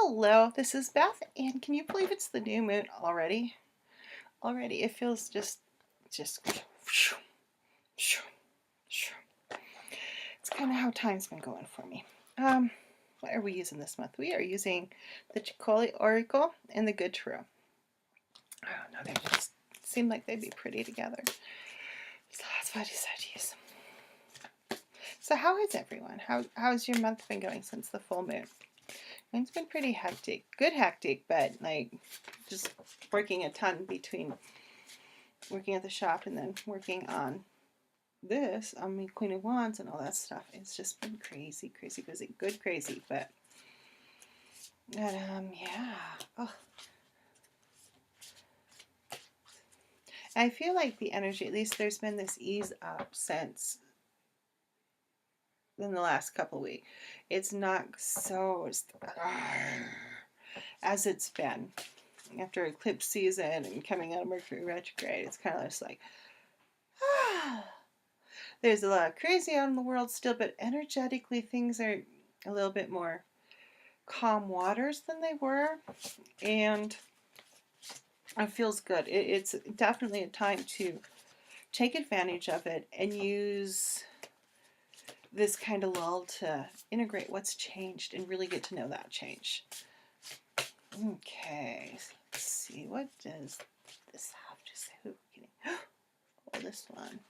Hello, this is Beth, and can you believe it's the new moon already? Already, it feels just. It's kind of how time's been going for me. What are we using this month? We are using the Chicoli Oracle and the Good Tarot. I don't know, they just seem like they'd be pretty together. So that's what I decided to use. So how is everyone? How's your month been going since the full moon? Mine's been pretty hectic. Good hectic, but like just working a ton between working at the shop and then working on this, on my Queen of Wands and all that stuff. It's just been crazy, crazy, busy. Good crazy, but yeah. Oh. I feel like the energy, at least there's been this ease up since in the last couple of weeks. It's not so as it's been after eclipse season and coming out of Mercury retrograde. It's kind of just like there's a lot of crazy out in the world still, but energetically things are a little bit more calm waters than they were, and it feels good. It's definitely a time to take advantage of it and use this kind of lull to integrate what's changed and really get to know that change. Okay, let's see, what does this have to say? Oh, this one.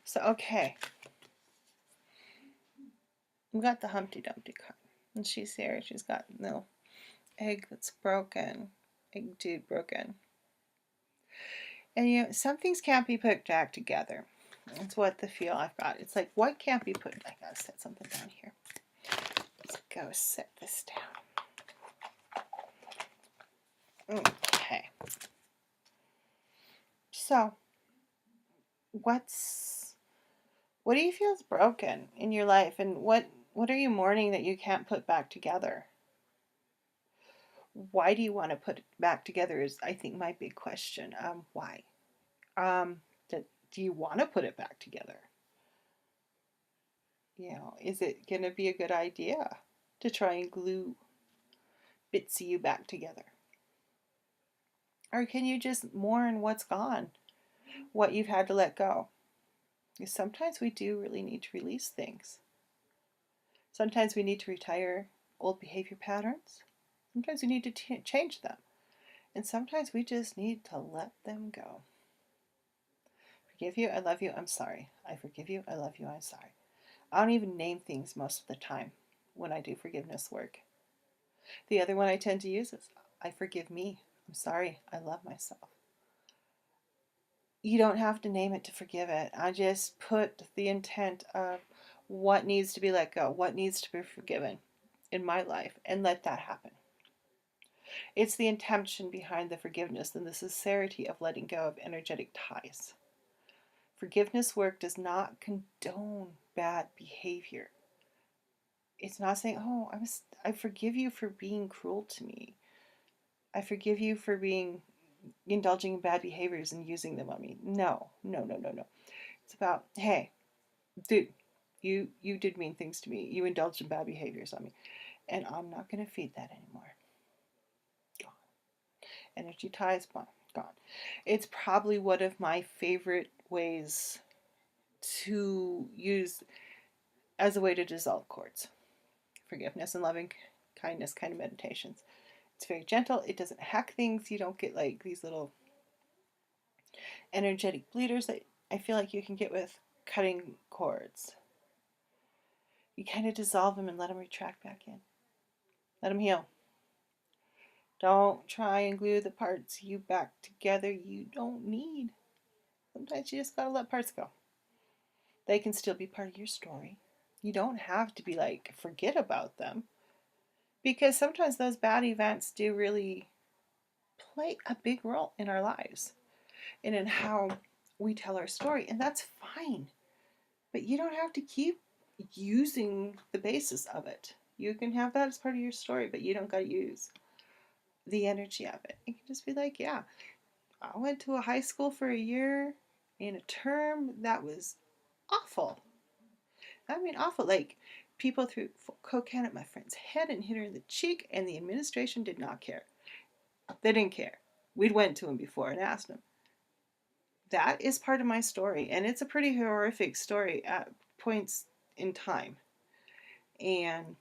So, okay. We got the Humpty Dumpty card. And she's here. She's got no egg that's broken. Egg dude broken. And you know, some things can't be put back together. That's what the feel I've got. It's like, what can't be put? I gotta set something down here. Let's go set this down. Okay. So, what do you feel is broken in your life, and what are you mourning that you can't put back together? Why do you want to put it back together is, I think, my big question. Why? Do you want to put it back together? You know, is it going to be a good idea to try and glue bits of you back together? Or can you just mourn what's gone, what you've had to let go? Because sometimes we do really need to release things. Sometimes we need to retire old behavior patterns. Sometimes we need to change them. And sometimes we just need to let them go. Forgive you, I love you, I'm sorry. I forgive you, I love you, I'm sorry. I don't even name things most of the time when I do forgiveness work. The other one I tend to use is, I forgive me, I'm sorry, I love myself. You don't have to name it to forgive it. I just put the intent of what needs to be let go, what needs to be forgiven in my life, and let that happen. It's the intention behind the forgiveness and the sincerity of letting go of energetic ties. Forgiveness work does not condone bad behavior. It's not saying, oh, I forgive you for being cruel to me. I forgive you for indulging in bad behaviors and using them on me. No. It's about, hey, dude, you did mean things to me. You indulged in bad behaviors on me. And I'm not going to feed that anymore. Gone. Energy ties, gone. It's probably one of my favorite ways to use as a way to dissolve cords. Forgiveness and loving kindness kind of meditations. It's very gentle. It doesn't hack things. You don't get like these little energetic bleeders that I feel like you can get with cutting cords. You kind of dissolve them and let them retract back in. Let them heal. Don't try and glue the parts of you back together you don't need. Sometimes you just gotta let parts go. They can still be part of your story. You don't have to be like, forget about them. Because sometimes those bad events do really play a big role in our lives and in how we tell our story. And that's fine. But you don't have to keep using the basis of it. You can have that as part of your story, but you don't got to use the energy of it. You can just be like, yeah, I went to a high school for a year in a term that was awful. I mean, awful. Like, people threw cocaine at my friend's head and hit her in the cheek, and the administration did not care. They didn't care. We'd went to him before and asked him. That is part of my story, and it's a pretty horrific story at points in time. And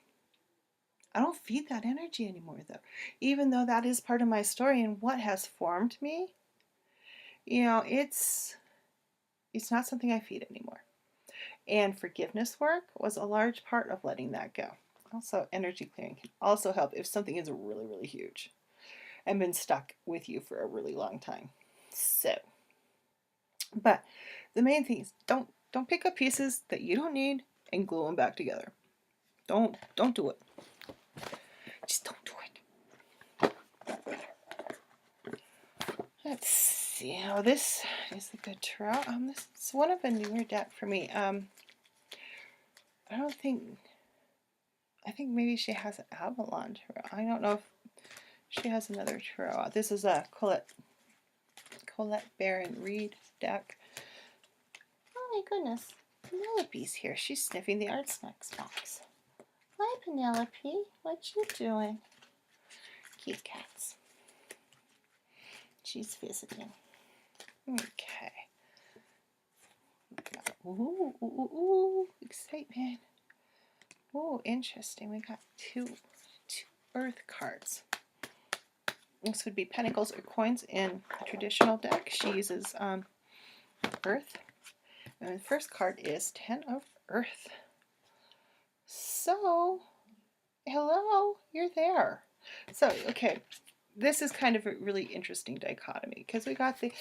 I don't feed that energy anymore, though. Even though that is part of my story and what has formed me, it's not something I feed anymore. And forgiveness work was a large part of letting that go. Also, energy clearing can also help if something is really, really huge and been stuck with you for a really long time. But the main thing is don't pick up pieces that you don't need and glue them back together. Don't do it. Just don't do it. Let's see. Oh, this is a good tarot. This is one of a newer deck for me. I think maybe she has an Avalon tarot. I don't know if she has another tarot. This is a Colette Baron Reed deck. Oh my goodness. Penelope's here. She's sniffing the Art Snacks box. Hi, Penelope. What you doing? Cute cats. She's visiting. Okay. Ooh, excitement. Oh, interesting. We got two earth cards. This would be pentacles or coins in a traditional deck. She uses earth. And the first card is 10 of Earth. So, hello, you're there. So, okay, this is kind of a really interesting dichotomy because we got the,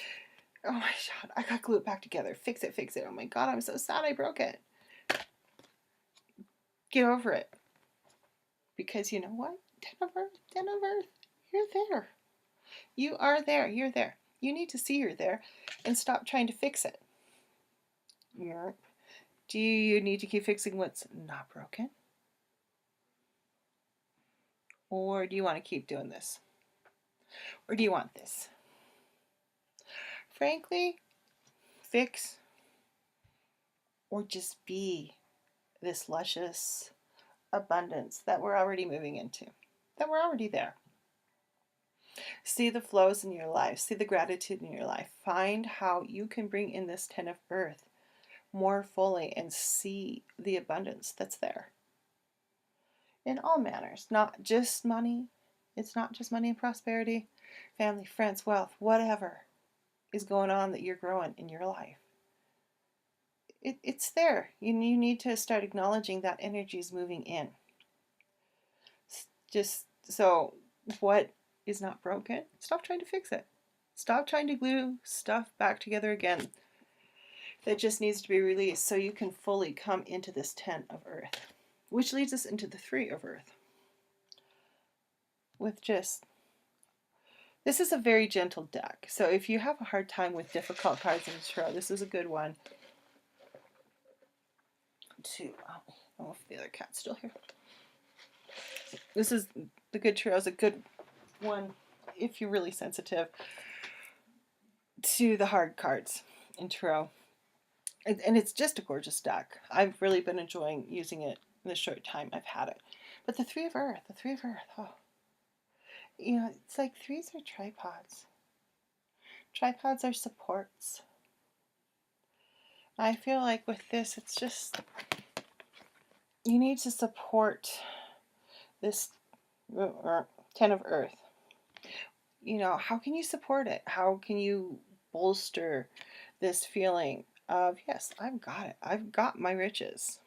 oh my God, I got to glue it back together. Fix it. Oh my God, I'm so sad I broke it. Get over it. Because you know what? 10 of Earth, you're there. You are there. You're there. You need to see you're there and stop trying to fix it. Do you need to keep fixing what's not broken? Or do you want to keep doing this? Or do you want this? Frankly, fix or just be this luscious abundance that we're already moving into, that we're already there. See the flows in your life. See the gratitude in your life. Find how you can bring in this 10 of Earth more fully and see the abundance that's there. In all manners, not just money. It's not just money and prosperity, family, friends, wealth, whatever is going on that you're growing in your life. It's there. You need to start acknowledging that energy is moving in. Just so what is not broken, stop trying to fix it. Stop trying to glue stuff back together again. That just needs to be released so you can fully come into this 10 of Earth, which leads us into the 3 of Earth. This is a very gentle deck. So if you have a hard time with difficult cards in the tarot, this is a good one to, I don't know if the other cat's still here. This is the good tarot is a good one if you're really sensitive to the hard cards in tarot. And it's just a gorgeous deck. I've really been enjoying using it in the short time I've had it. But the 3 of Earth, oh. It's like 3s are tripods. Tripods are supports. I feel like with this, it's just, you need to support this 10 of Earth. How can you support it? How can you bolster this feeling of, yes, I've got it. I've got my riches.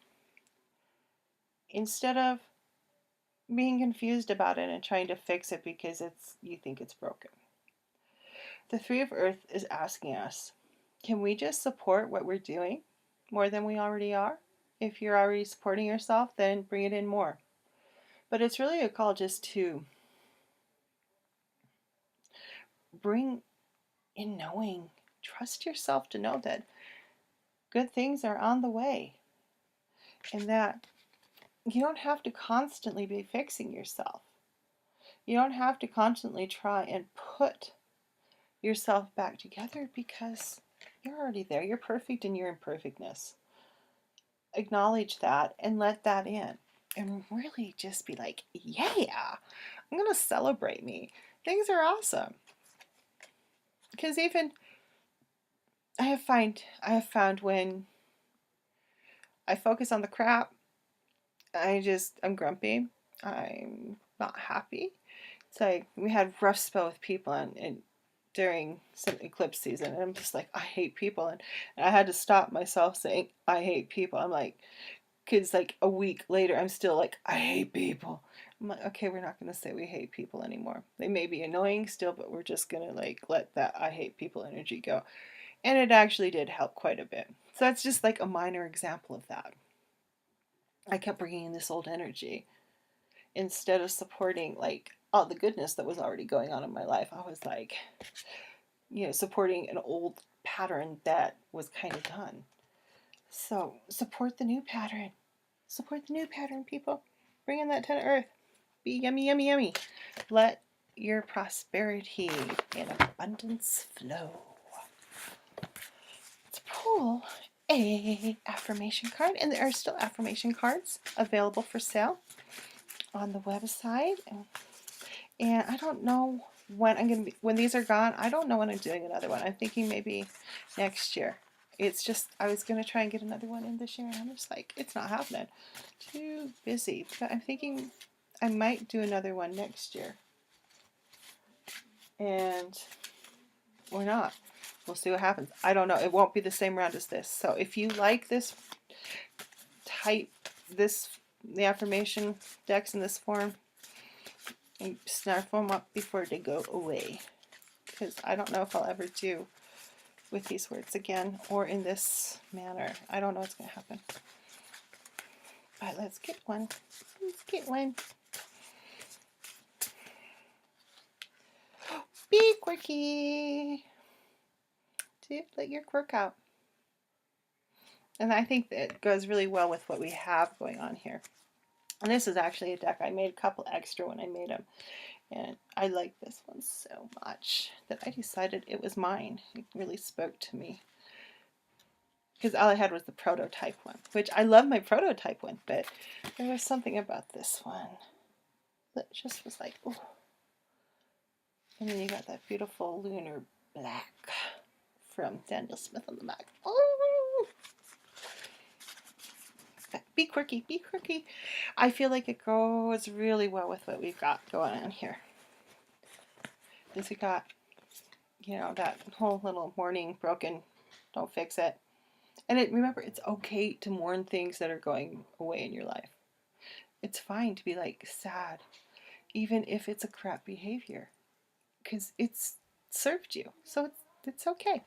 Instead of being confused about it and trying to fix it because you think it's broken. The 3 of Earth is asking us, can we just support what we're doing more than we already are? If you're already supporting yourself, then bring it in more. But it's really a call just to bring in knowing, trust yourself to know that good things are on the way and that you don't have to constantly be fixing yourself. You don't have to constantly try and put yourself back together because you're already there. You're perfect in your imperfectness. acknowledge that and let that in. And really just be like, yeah, I'm going to celebrate me. Things are awesome. Because even I have found when I focus on the crap, I'm grumpy. I'm not happy. It's like we had rough spell with people and during some eclipse season, and I'm just like, I hate people, and I had to stop myself saying I hate people. I'm like, because like a week later, I'm still like, I hate people. I'm like, okay, we're not gonna say we hate people anymore. They may be annoying still, but we're just gonna like let that I hate people energy go. And it actually did help quite a bit. So that's just like a minor example of that. I kept bringing in this old energy instead of supporting like all the goodness that was already going on in my life. I was like, supporting an old pattern that was kind of done. So support the new pattern. Support the new pattern, people. Bring in that 10 of earth. Be yummy, yummy, yummy. Let your prosperity and abundance flow. Let's pull a affirmation card, and there are still affirmation cards available for sale on the website. And I don't know when these are gone. I don't know when I'm doing another one. I'm thinking maybe next year. It's just I was gonna try and get another one in this year, and I'm just like, it's not happening. Too busy. But I'm thinking I might do another one next year. And or not. We'll see what happens. I don't know. It won't be the same round as this. So if you like this type, the affirmation decks in this form, and snarf them up before they go away. Because I don't know if I'll ever do with these words again or in this manner. I don't know what's going to happen. But let's get one. Let's get one. Be quirky. Let your quirk out. And I think that goes really well with what we have going on here. And this is actually a deck. I made a couple extra when I made them. And I like this one so much that I decided it was mine. It really spoke to me. Because all I had was the prototype one, which I love my prototype one, but there was something about this one that just was like, oh. And then you got that beautiful lunar black from Daniel Smith on the back. Oh! Be quirky, be quirky. I feel like it goes really well with what we've got going on here. Because we got, that whole little mourning, broken, don't fix it. And remember, it's okay to mourn things that are going away in your life. It's fine to be like sad, even if it's a crap behavior, because it's served you. So it's okay.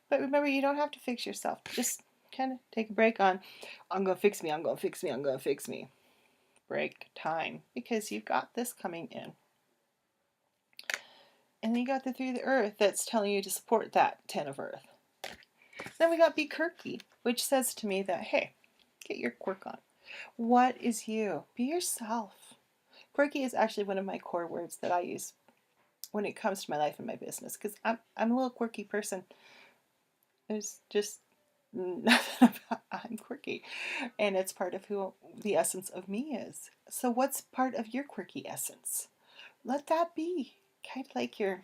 But remember, you don't have to fix yourself. Just kind of take a break on, I'm going to fix me, I'm going to fix me, I'm going to fix me. Break time, because you've got this coming in. And then you got the 3 of the earth that's telling you to support that 10 of earth. Then we got be quirky, which says to me that, hey, get your quirk on. What is you? Be yourself. Quirky is actually one of my core words that I use when it comes to my life and my business, because I'm a little quirky person. There's just nothing about I'm quirky, and it's part of who the essence of me is. So what's part of your quirky essence? Let that be kind of like your,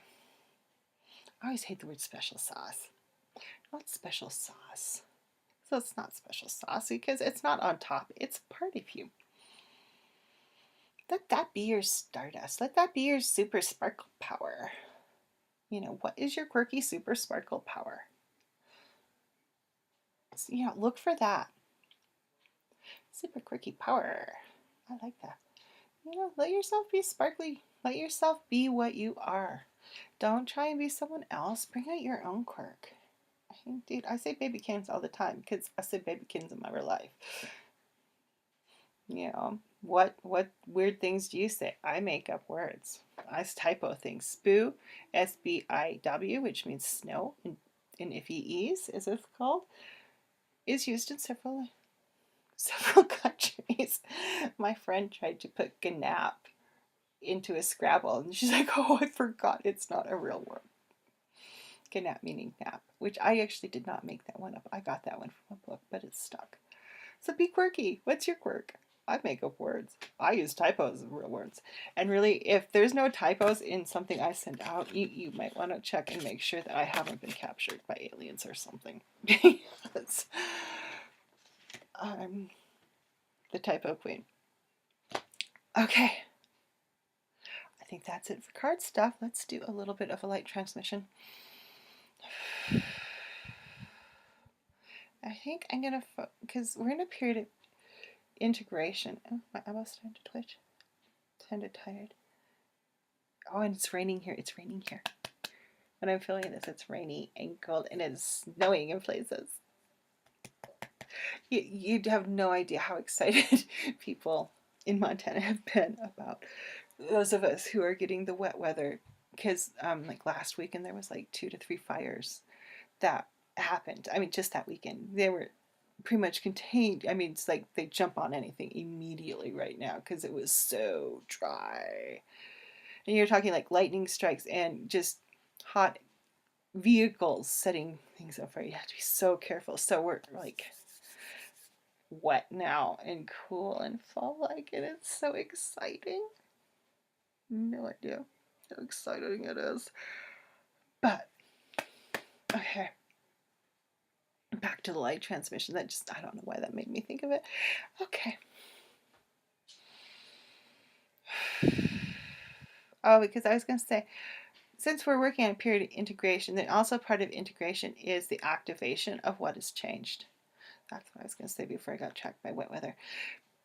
I always hate the word special sauce. Not special sauce. So it's not special sauce because it's not on top. It's part of you. Let that be your stardust. Let that be your super sparkle power. What is your quirky super sparkle power? So, look for that. Super quirky power. I like that. Let yourself be sparkly. Let yourself be what you are. Don't try and be someone else. Bring out your own quirk. Dude, I say babykins all the time because I say babykins in my real life. What weird things do you say? I make up words. I typo things. Spoo, SBIW, which means snow in Iffy-Ease, as it's called, is used in several countries. My friend tried to put Gnap into a Scrabble, and she's like, oh, I forgot it's not a real word. Gnap meaning nap, which I actually did not make that one up. I got that one from a book, but it's stuck. So be quirky. What's your quirk? I make up words. I use typos of real words. And really, if there's no typos in something I send out, you might want to check and make sure that I haven't been captured by aliens or something. Because I'm the typo queen. Okay. I think that's it for card stuff. Let's do a little bit of a light transmission. I think I'm going to, because we're in a period of integration. Oh, my elbow's starting to twitch. Kind of tired. Oh, and it's raining here. It's raining here. When I'm feeling this, it's rainy and cold, and it's snowing in places. You'd have no idea how excited people in Montana have been about those of us who are getting the wet weather. Because like last weekend, there was like 2 to 3 fires that happened. I mean, just that weekend. They were pretty much contained. I mean, it's like they jump on anything immediately right now because it was so dry. And you're talking like lightning strikes and just hot vehicles setting things on fire. You have to be so careful. So we're like wet now and cool and fall like it. It's so exciting. No idea how exciting it is. But okay. Back to the light transmission. That just, I don't know why that made me think of it. Okay. Oh, because I was going to say, since we're working on a period of integration, then also part of integration is the activation of what has changed. That's what I was going to say before I got tracked by wet weather.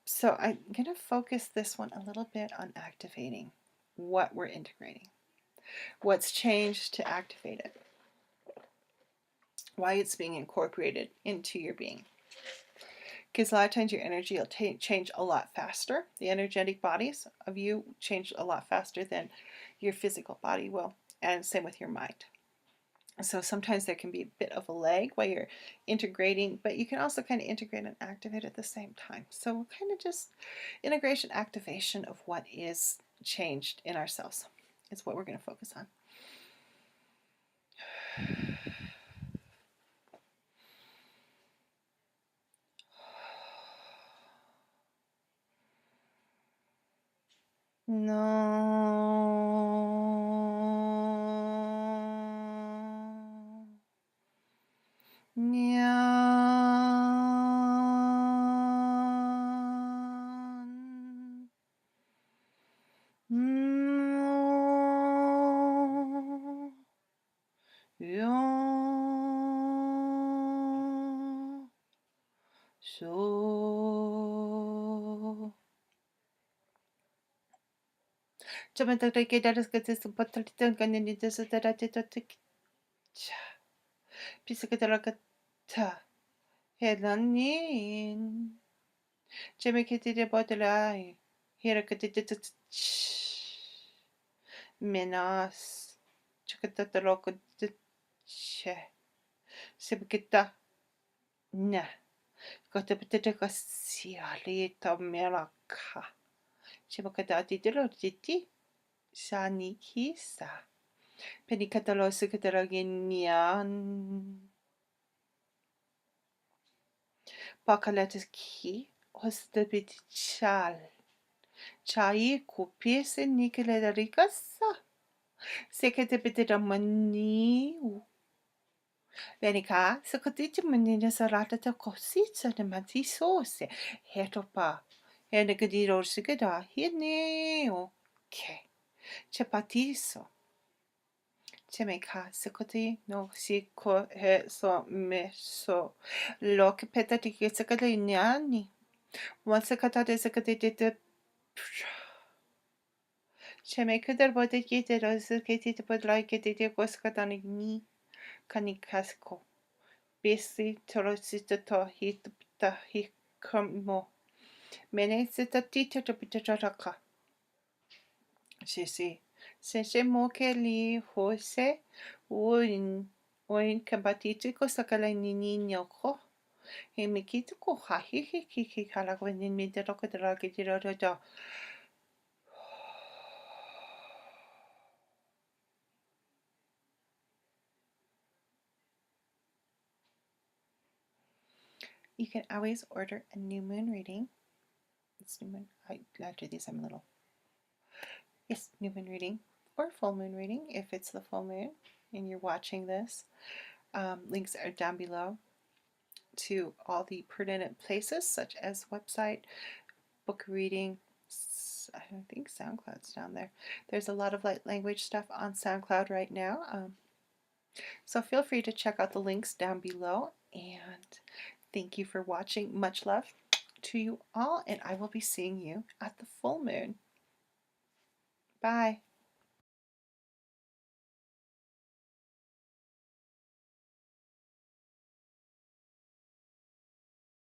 So I'm going to focus this one a little bit on activating what we're integrating. What's changed to activate it. Why it's being incorporated into your being. Because a lot of times your energy will change a lot faster. The energetic bodies of you change a lot faster than your physical body will. And same with your mind. So sometimes there can be a bit of a lag while you're integrating, but you can also kind of integrate and activate at the same time. So we'll kind of just integration, activation of what is changed in ourselves is what we're going to focus on. No. Nyan. No. Yon. So. Pisakatalakata. Helanin. Jemekitide bodalai. Hirakatita. Menas. Chakatatalokata. Sibakita. Na. Kotapitakassialita melaka. Chibakatati Sani kisa. Penikatalosikatalaginyan. Pakalatiski. Hostapichal. Chai kupise nikeladarikasa. Sekatapitaramaniu. Venika, sakatichamanina saratata kositsa de matisose. Hetopa. Henekadiro sikada. Hineo. Okay. Chapatiso. Chemeka sekoti no siko he so me so. Loke petati sekata nyani. Once sekata de sekati de Chemeka der bote kite rosekati de podlai kete de koskatani ni kanikasko. Bisi torosita to hit ta hikomo. Mene sitatita to pitataka. Sisi. Sese moke li hose oin kabatiti ko sakala nini nyoko. He mikiti ko hahi kiki kala ko nin mi de roko de la kitiro do. You can always order a new moon reading. It's new moon. After these, I'm a little. Yes, new moon reading or full moon reading if it's the full moon and you're watching this. Links are down below to all the pertinent places, such as website, book reading. I don't think SoundCloud's down there. There's a lot of light language stuff on SoundCloud right now. So feel free to check out the links down below. And thank you for watching. Much love to you all, and I will be seeing you at the full moon. Bye.